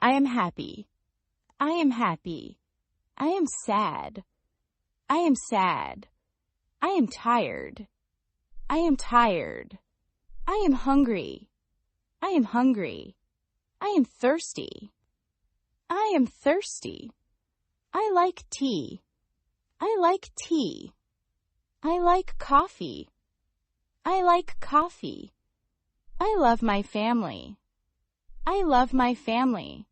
I am happy. I am happy. I am sad. I am sad. I am tired. I am tired. I am hungry. I am hungry. I am thirsty. I am thirsty. I like tea. I like tea. I like coffee. I like coffee. I love my family. I love my family.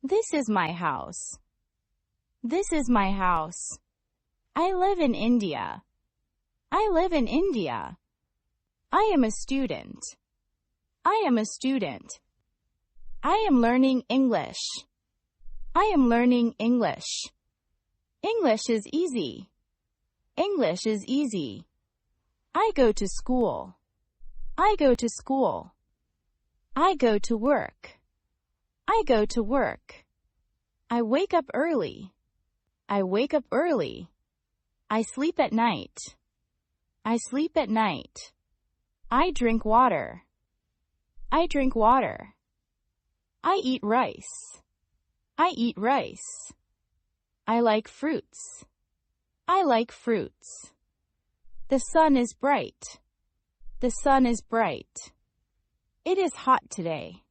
This is my house. This is my house. I live in India. I live in India. I am a student. I am a student. I am learning English. I am learning English. English is easy. English is easy. I go to school. I go to school. I go to work. I go to work. I wake up early. I wake up early. I sleep at night. I sleep at night. I drink water. I drink water. I eat rice. I eat rice. I like fruits. I like fruits. The sun is bright. The sun is bright. It is hot today.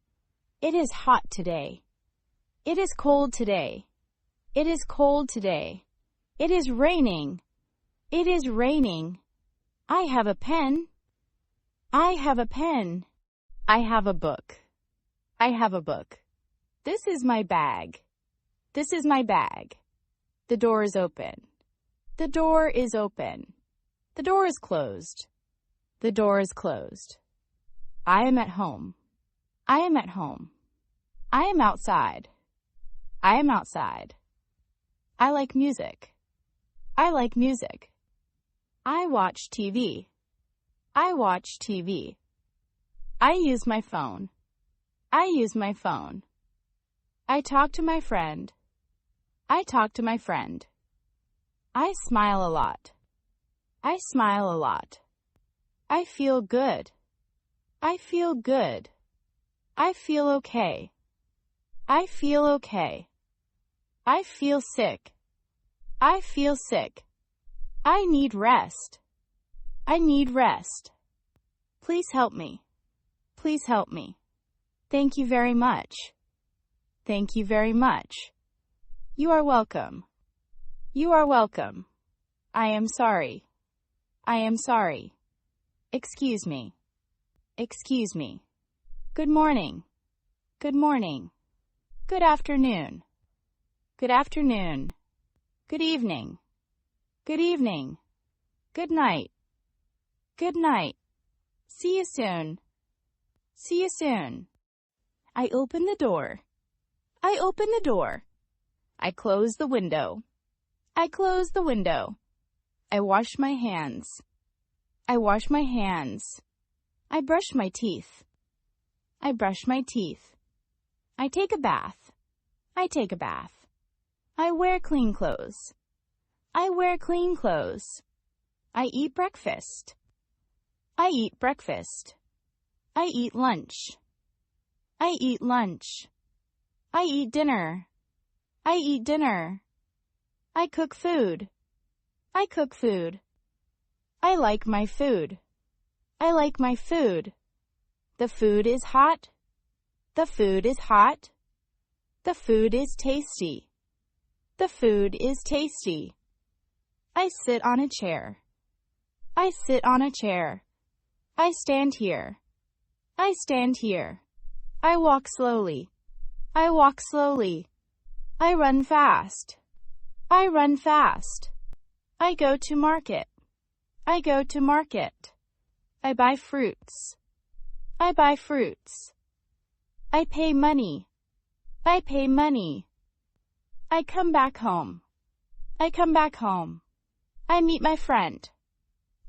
It is hot today. It is cold today. It is cold today. It is raining. It is raining. I have a pen. I have a pen. I have a book. I have a book. This is my bag. This is my bag. The door is open. The door is open. The door is closed. The door is closed. I am at home. I am at home. I am outside. I am outside. I like music. I like music. I watch TV. I watch TV. I use my phone. I use my phone. I talk to my friend. I talk to my friend. I smile a lot. I smile a lot. I feel good. I feel good. I feel okay. I feel okay. I feel sick. I feel sick. I need rest. I need rest. Please help me. Please help me. Thank you very much. Thank you very much. You are welcome. You are welcome. I am sorry. I am sorry. Excuse me. Excuse me. Good morning. Good morning. Good afternoon. Good afternoon. Good evening. Good evening. Good night. Good night. See you soon. See you soon. I open the door. I open the door. I close the window. I close the window. I wash my hands. I wash my hands. I brush my teeth. I brush my teeth. I take a bath. I take a bath. I wear clean clothes. I wear clean clothes. I eat breakfast. I eat breakfast. I eat lunch. I eat lunch. I eat dinner. I eat dinner. I cook food. I cook food. I like my food. I like my food. The food is hot. The food is hot. The food is tasty. The food is tasty. I sit on a chair. I sit on a chair. I stand here. I stand here. I walk slowly. I walk slowly. I run fast. I run fast. I go to market. I go to market. I buy fruits. I buy fruits. I pay money. I pay money. I come back home. I come back home. I meet my friend.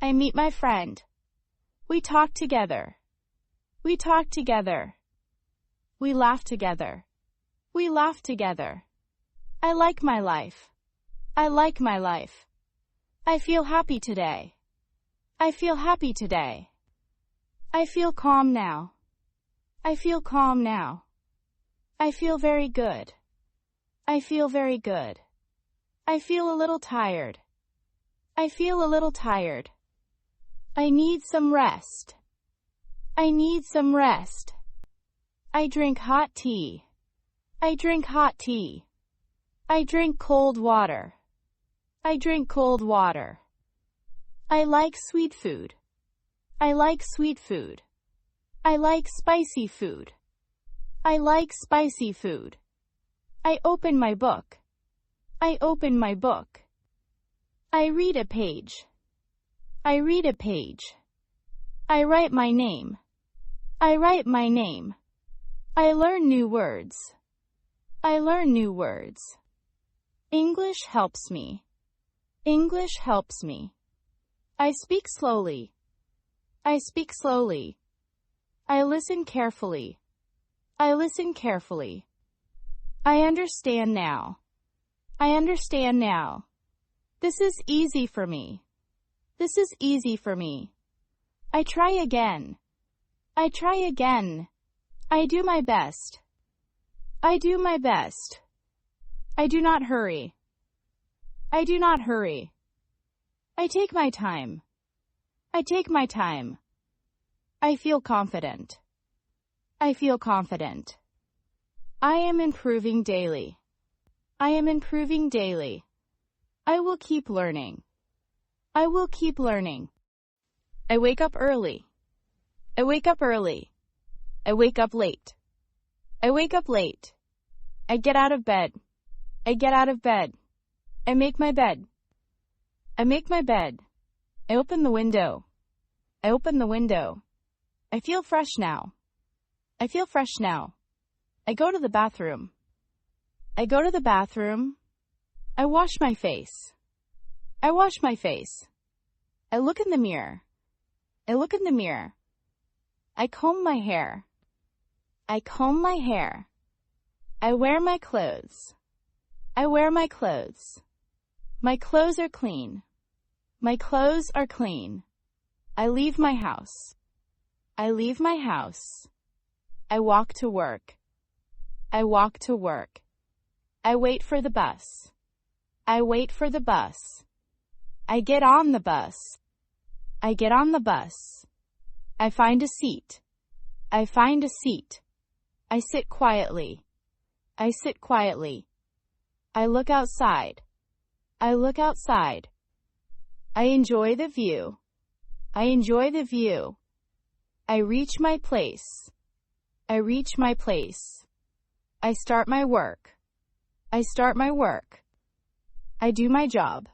I meet my friend. We talk together. We talk together. We laugh together. We laugh together. I like my life. I like my life. I feel happy today. I feel happy today. I feel calm now. I feel calm now. I feel very good. I feel very good. I feel a little tired. I feel a little tired. I need some rest. I need some rest. I drink hot tea. I drink hot tea. I drink cold water. I drink cold water. I like sweet food. I like sweet food. I like spicy food. I like spicy food. I open my book. I open my book. I read a page. I read a page. I write my name. I write my name. I learn new words. I learn new words. English helps me. English helps me. I speak slowly. I speak slowly. I listen carefully. I listen carefully. I understand now. I understand now. This is easy for me. This is easy for me. I try again. I try again. I do my best. I do my best. I do not hurry. I do not hurry. I take my time. I take my time. I feel confident. I feel confident. I am improving daily. I am improving daily. I will keep learning. I will keep learning. I wake up early. I wake up early. I wake up late. I wake up late. I get out of bed. I get out of bed. I make my bed. I make my bed. I open the window. I open the window. I feel fresh now. I feel fresh now. I go to the bathroom. I go to the bathroom. I wash my face. I wash my face. I look in the mirror. I look in the mirror. I comb my hair. I comb my hair. I wear my clothes. I wear my clothes. My clothes are clean. My clothes are clean. I leave my house. I leave my house. I walk to work. I walk to work. I wait for the bus. I wait for the bus. I get on the bus. I get on the bus. I find a seat. I find a seat. I sit quietly. I sit quietly. I look outside. I look outside. I enjoy the view. I enjoy the view. I reach my place. I reach my place. I start my work. I start my work. I do my job.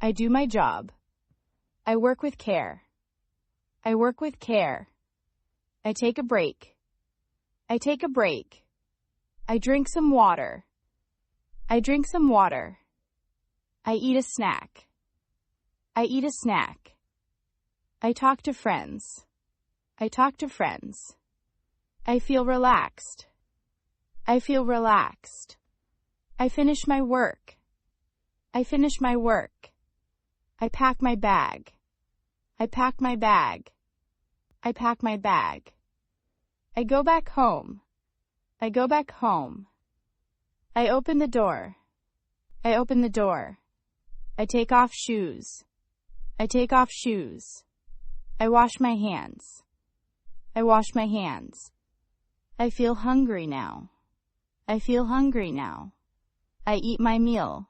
I do my job. I work with care. I work with care. I take a break. I take a break. I drink some water. I drink some water. I eat a snack. I eat a snack. I talk to friends. I talk to friends. I feel relaxed. I feel relaxed. I finish my work. I finish my work. I pack my bag. I pack my bag. I pack my bag. I go back home. I go back home. I open the door. I open the door. I take off shoes. I take off shoes. I wash my hands. I wash my hands. I feel hungry now. I feel hungry now. I eat my meal.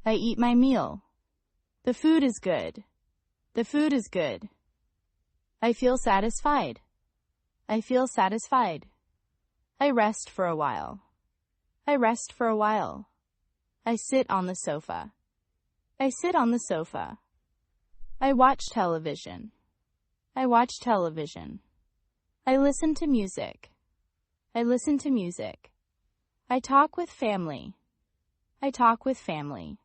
I eat my meal. The food is good. The food is good. I feel satisfied. I feel satisfied. I rest for a while. I rest for a while. I sit on the sofa. I sit on the sofa. I watch television. I watch television. I listen to music. I listen to music. I talk with family. I talk with family.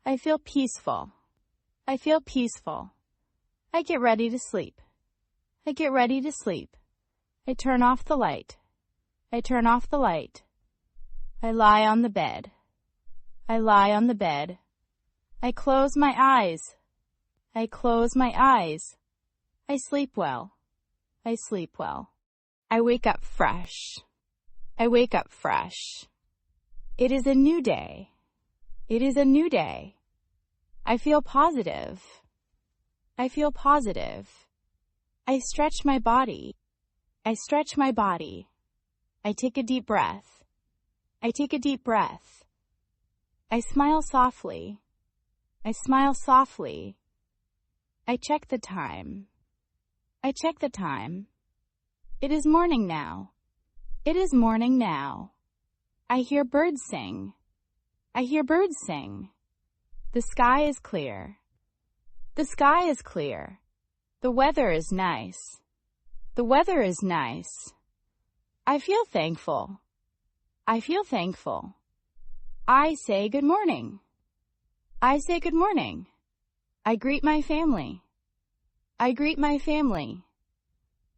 I feel peaceful. I feel peaceful. I get ready to sleep. I get ready to sleep. I turn off the light. I turn off the light. I lie on the bed. I lie on the bed. I close my eyes. I close my eyes. I sleep well. I sleep well. I wake up fresh. I wake up fresh. It is a new day. It is a new day. I feel positive. I feel positive. I stretch my body. I stretch my body. I take a deep breath. I take a deep breath. I smile softly. I smile softly. I check the time. I check the time. It is morning now. It is morning now. I hear birds sing. I hear birds sing. The sky is clear. The sky is clear. The weather is nice. The weather is nice. I feel thankful. I feel thankful. I say good morning. I say good morning. I greet my family. I greet my family.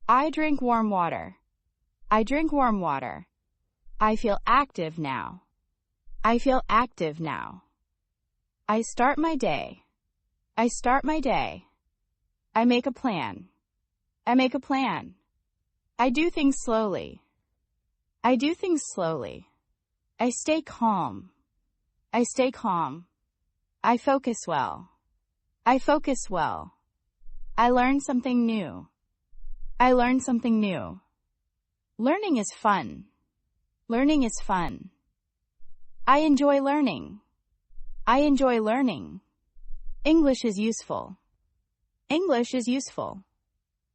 I drink warm water. I drink warm water. I feel active now. I feel active now. I start my day. I start my day. I make a plan. I make a plan. I do things slowly. I do things slowly. I stay calm. I stay calm. I focus well. I focus well. I learn something new. I learn something new. Learning is fun. Learning is fun. I enjoy learning. I enjoy learning. English is useful. English is useful.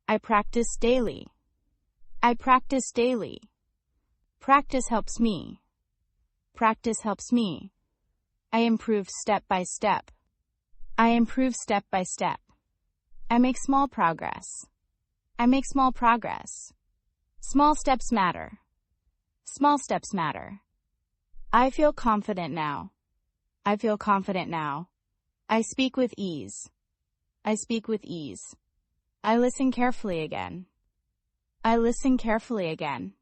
I practice daily. I practice daily. Practice helps me. Practice helps me. I improve step by step. I improve step by step. I make small progress. I make small progress. Small steps matter. Small steps matter. I feel confident now. I feel confident now. I speak with ease. I speak with ease. I listen carefully again. I listen carefully again.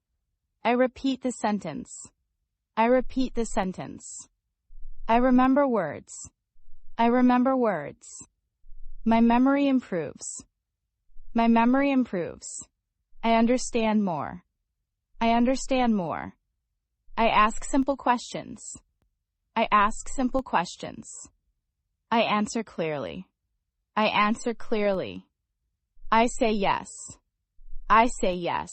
I repeat the sentence. I repeat the sentence. I remember words. I remember words. My memory improves. My memory improves. I understand more. I understand more. I ask simple questions. I ask simple questions. I answer clearly. I answer clearly. I say yes. I say yes.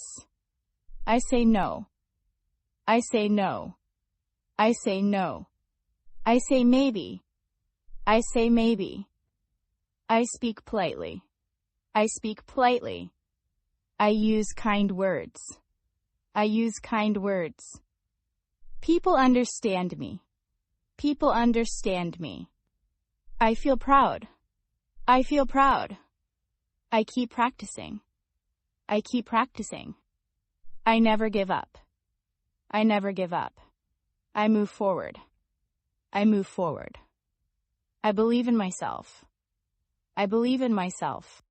I say no. I say no. I say no. I say maybe. I say maybe. I speak politely. I speak politely. I use kind words. I use kind words. People understand me. People understand me. I feel proud. I feel proud. I keep practicing. I keep practicing. I never give up. I never give up. I move forward. I move forward. I believe in myself. I believe in myself.